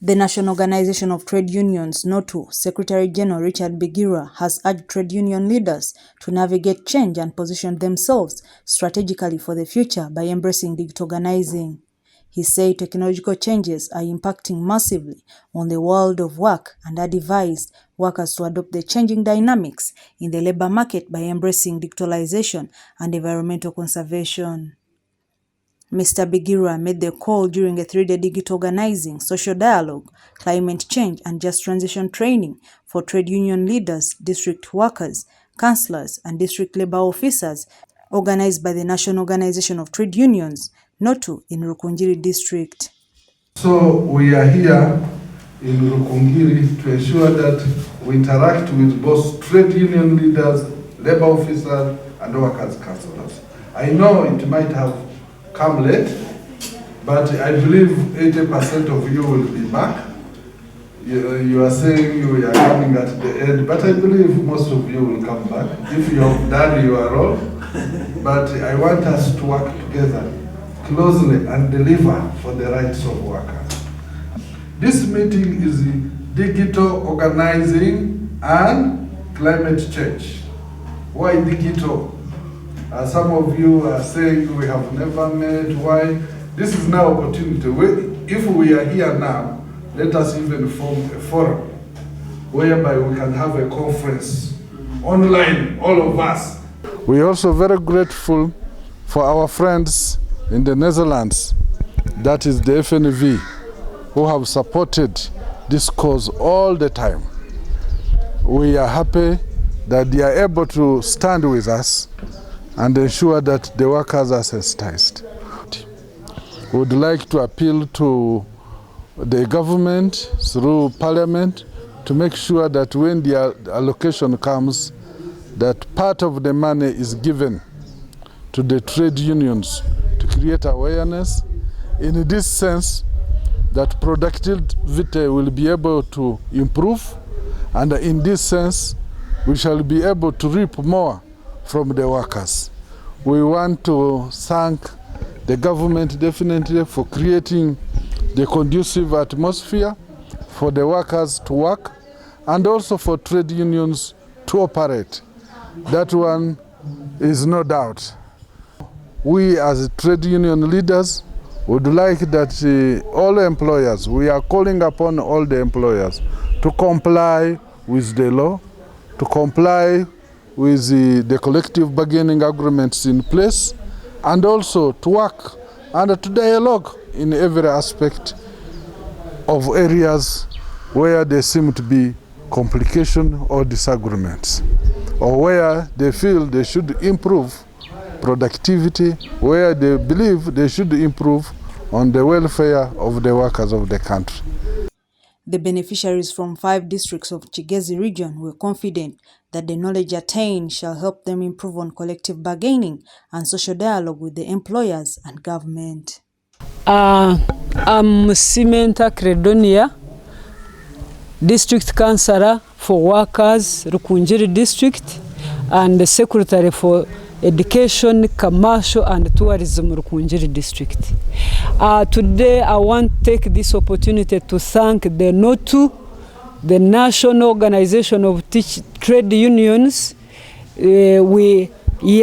The National Organization of Trade Unions, NOTU, Secretary General Richard Bigirwa has urged trade union leaders to navigate change and position themselves strategically for the future by embracing digital organizing. He said technological changes are impacting massively on the world of work and advised workers to adopt the changing dynamics in the labor market by embracing digitalization and environmental conservation. Mr. Bigirwa made the call during a 3-day digital organizing, social dialogue, climate change and just transition training for trade union leaders, district workers, councilors and district labor officers organized by the National Organization of Trade Unions, NOTU, in Rukungiri district. So we are here in Rukungiri to ensure that we interact with both trade union leaders, labor officers and workers councilors. I know it might have come late, but I believe 80% of you will be back. You are saying you are coming at the end, but I believe most of you will come back if you have done your role. But I want us to work together closely and deliver for the rights of workers. This meeting is digital organizing and climate change. Why digital? Some of you are saying we have never met. Why? This is now opportunity. If we are here now, let us even form a forum whereby we can have a conference online, all of us. We are also very grateful for our friends in the Netherlands, that is the FNV, who have supported this cause all the time. We are happy that they are able to stand with us and ensure that the workers are sensitized. We would like to appeal to the government through Parliament to make sure that when the allocation comes, that part of the money is given to the trade unions to create awareness in this sense that productivity will be able to improve, and in this sense we shall be able to reap more from the workers. We want to thank the government definitely for creating the conducive atmosphere for the workers to work and also for trade unions to operate. That one is no doubt. We as trade union leaders would like that all employers, we are calling upon all the employers to comply with the law, to comply with the collective bargaining agreements in place, and also to work and to dialogue in every aspect of areas where there seem to be complication or disagreements, or where they feel they should improve productivity, where they believe they should improve on the welfare of the workers of the country. The beneficiaries from 5 districts of Kigezi region were confident that the knowledge attained shall help them improve on collective bargaining and social dialogue with the employers and government. I'm Cimenta Credonia, District Councillor for Workers, Rukungiri District, and the Secretary for Education, Commercial and Tourism, Rukungiri District. Today I want to take this opportunity to thank the NOTU, the National Organization of Trade Unions. We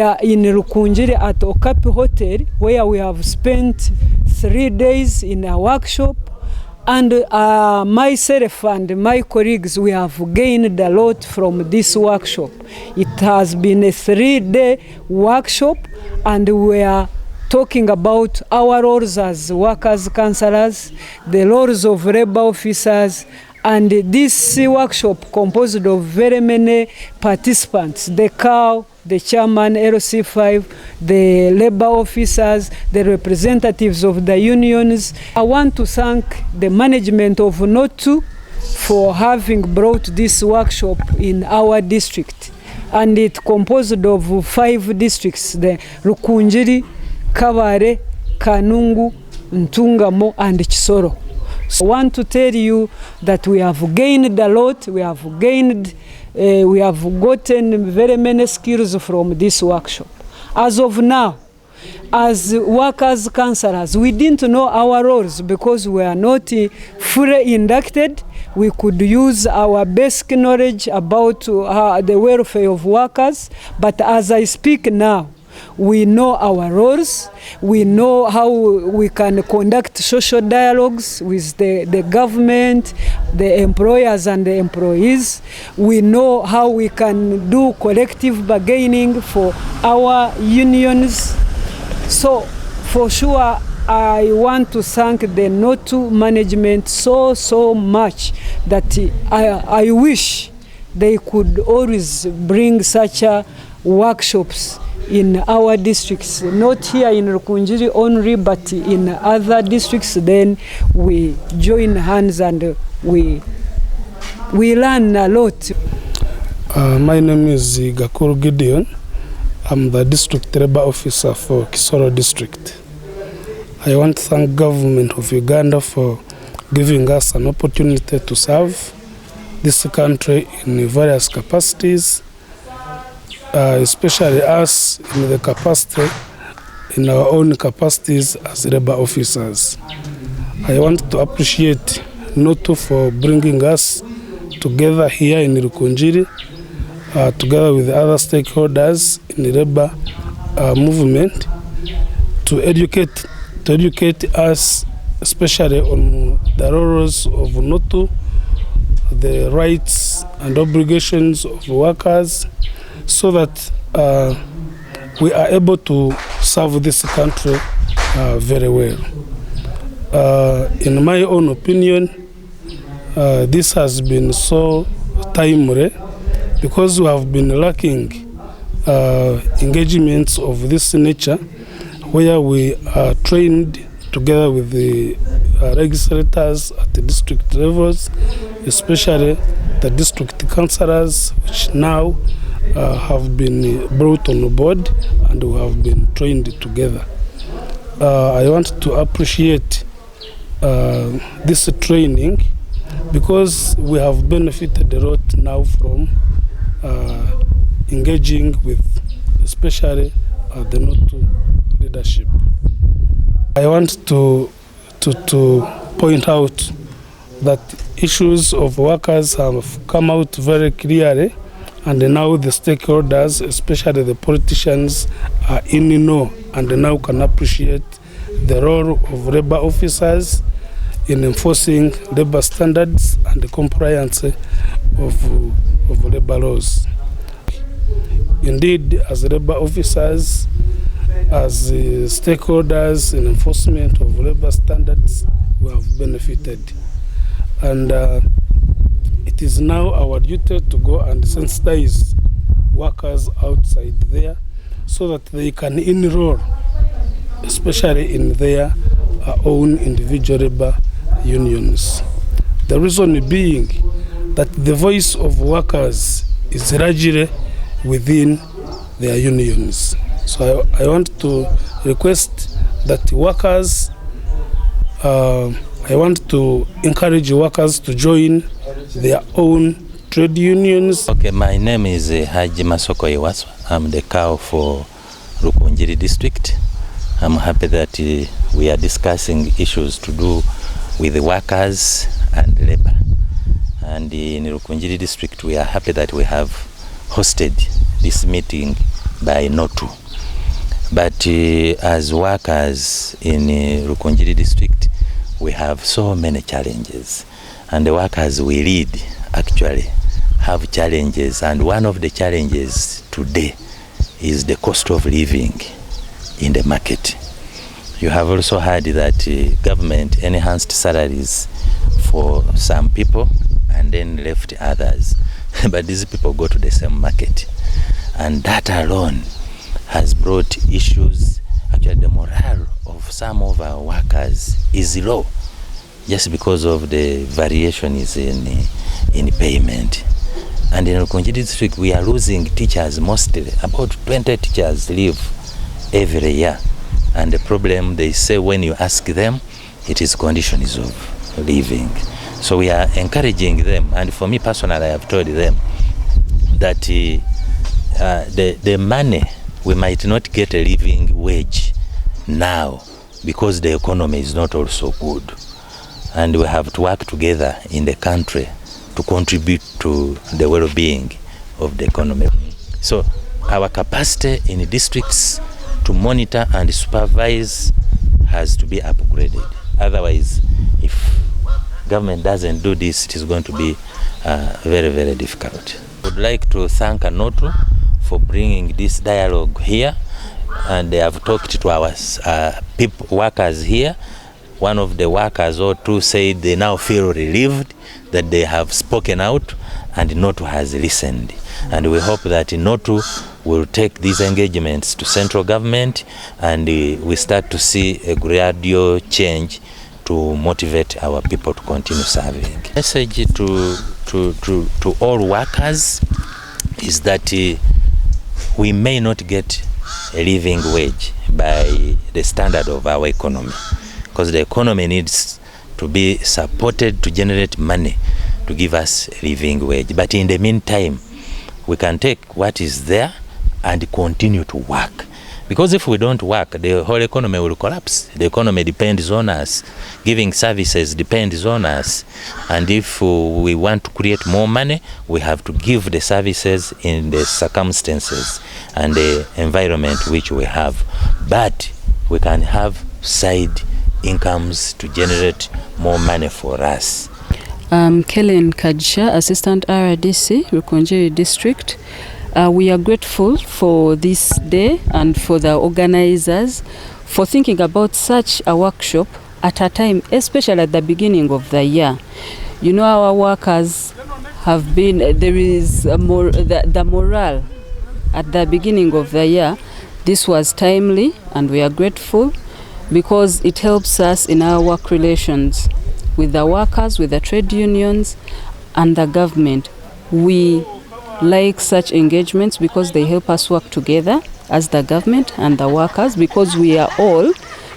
are in Rukungiri at Okapi Hotel, where we have spent 3 days in a workshop, and myself and my colleagues, we have gained a lot from this workshop. It has been a 3-day workshop, and we are talking about our roles as workers councillors, the roles of labor officers, and this workshop composed of very many participants, the cow, the chairman, LC5, the labor officers, the representatives of the unions. I want to thank the management of NOTU for having brought this workshop in our district. And it composed of 5 districts, the Rukungiri, Kabare, Kanungu, Ntungamo, and Kisoro. So I want to tell you that we have gained a lot. We have gotten very many skills from this workshop. As of now, as workers, councilors, we didn't know our roles because we are not fully inducted. We could use our basic knowledge about the welfare of workers, but as I speak now, we know our roles, we know how we can conduct social dialogues with the government, the employers and the employees. We know how we can do collective bargaining for our unions. So for sure, I want to thank the NOTU management so much that I wish they could always bring such workshops in our districts, not here in Rukungiri only, but in other districts. Then we join hands and we learn a lot. My name is Gakuru Gideon. I'm the district labor officer for Kisoro district. I want to thank government of Uganda for giving us an opportunity to serve this country in various capacities, especially us in the capacity, in our own capacities as labor officers. I want to appreciate NOTU for bringing us together here in Rukungiri, together with other stakeholders in the labor movement, to educate us, especially on the roles of NOTU, the rights and obligations of workers, so that we are able to serve this country very well. In my own opinion, this has been so timely because we have been lacking engagements of this nature, where we are trained together with the legislators at the district levels, especially the district councilors, which now have been brought on board and we have been trained together. I want to appreciate this training because we have benefited a lot now from engaging with especially the NOTU leadership. I want to point out that issues of workers have come out very clearly, and now the stakeholders, especially the politicians, are in the know and now can appreciate the role of labor officers in enforcing labor standards and the compliance of labor laws. Indeed, as labor officers, as stakeholders in enforcement of labor standards, we have benefited. And it is now our duty to go and sensitize workers outside there so that they can enroll, especially in their own individual labor unions. The reason being that the voice of workers is largely within their unions. So I want to request that workers, I want to encourage workers to join their own trade unions. Okay, my name is Haji Masoko Iwaswa. I'm the cow for Rukungiri district. I'm happy that we are discussing issues to do with the workers and labor. And in Rukungiri district, we are happy that we have hosted this meeting by NOTU. But as workers in Rukungiri district, we have so many challenges. And the workers we lead actually have challenges. And one of the challenges today is the cost of living in the market. You have also heard that government enhanced salaries for some people and then left others. But these people go to the same market. and that alone has brought issues. Actually, the morale of some of our workers is low just because of the variations in payment. And in Rukungiri district, we are losing teachers mostly. About 20 teachers leave every year. And the problem, they say when you ask them, it is conditions of leaving. So we are encouraging them. And for me personally, I have told them that the money, we might not get a living wage now because the economy is not also good. And we have to work together in the country to contribute to the well-being of the economy. So our capacity in districts to monitor and supervise has to be upgraded. Otherwise, if government doesn't do this, it is going to be very, very difficult. I would like to thank NOTU for bringing this dialogue here, and they have talked to our workers here. One of the workers or two said they now feel relieved that they have spoken out and NOTU has listened. And we hope that NOTU will take these engagements to central government and we start to see a gradual change to motivate our people to continue serving. Message to all workers is that we may not get a living wage by the standard of our economy, because the economy needs to be supported to generate money to give us a living wage. But in the meantime, we can take what is there and continue to work. Because if we don't work, the whole economy will collapse. The economy depends on us. Giving services depends on us. And if we want to create more money, we have to give the services in the circumstances and the environment which we have. But we can have side incomes to generate more money for us. Kellen Kajsha, Assistant RDC, Rukungiri District. We are grateful for this day and for the organizers for thinking about such a workshop at a time, especially at the beginning of the year. You know, our workers have been, there is the morale at the beginning of the year. This was timely and we are grateful because it helps us in our work relations with the workers, with the trade unions and the government. We like such engagements because they help us work together as the government and the workers, because we are all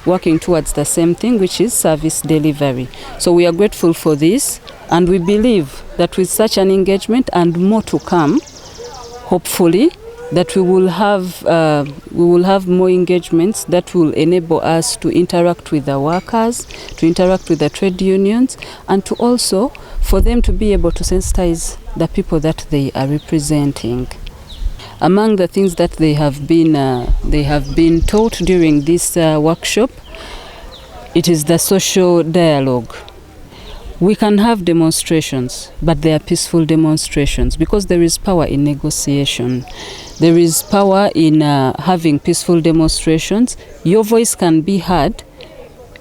working towards the same thing, which is service delivery. So we are grateful for this, and we believe that with such an engagement and more to come, hopefully, that we will have more engagements that will enable us to interact with the workers, to interact with the trade unions, and to also for them to be able to sensitize the people that they are representing. Among the things that they have been taught during this workshop, it is the social dialogue. We can have demonstrations, but they are peaceful demonstrations because there is power in negotiation. There is power in having peaceful demonstrations. Your voice can be heard.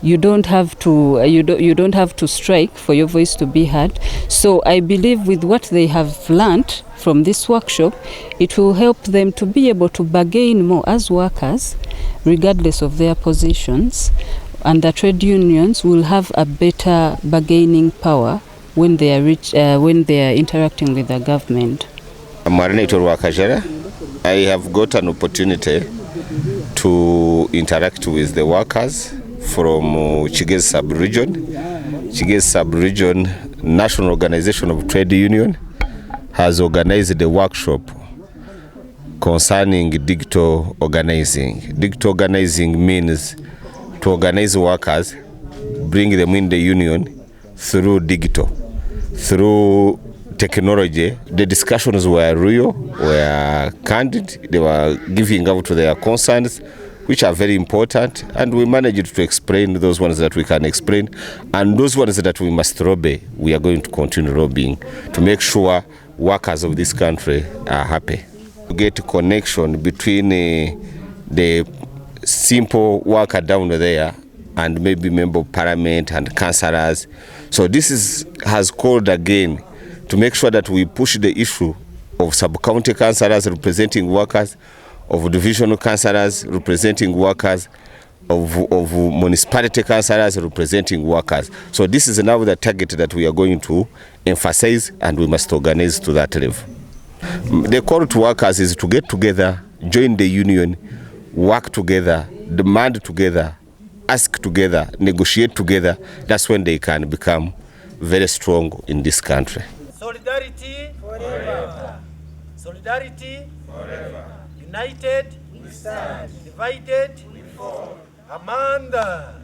You don't have to strike for your voice to be heard. So I believe with what they have learned from this workshop, it will help them to be able to bargain more as workers, regardless of their positions. And the trade unions will have a better bargaining power when they are interacting with the government. I have got an opportunity to interact with the workers from Kigezi Sub-Region. Kigezi Sub-Region National Organization of Trade Union has organized a workshop concerning digital organizing. Digital organizing means to organize workers, bring them in the union through digital, through technology. The discussions were real, were candid, they were giving out to their concerns, which are very important, and we managed to explain those ones that we can explain, and those ones that we must lobby, we are going to continue lobbying to make sure workers of this country are happy. To get a connection between the simple worker down there and maybe member of parliament and councilors. So this has called again to make sure that we push the issue of sub-county councillors representing workers, of divisional councillors representing workers, of municipality councillors representing workers. So this is now the target that we are going to emphasize, and we must organize to that level. The call to workers is to get together, join the union, work together, demand together, ask together, negotiate together. That's when they can become very strong in this country. Solidarity forever. Solidarity forever. United we stand. Divided we fall. Amanda.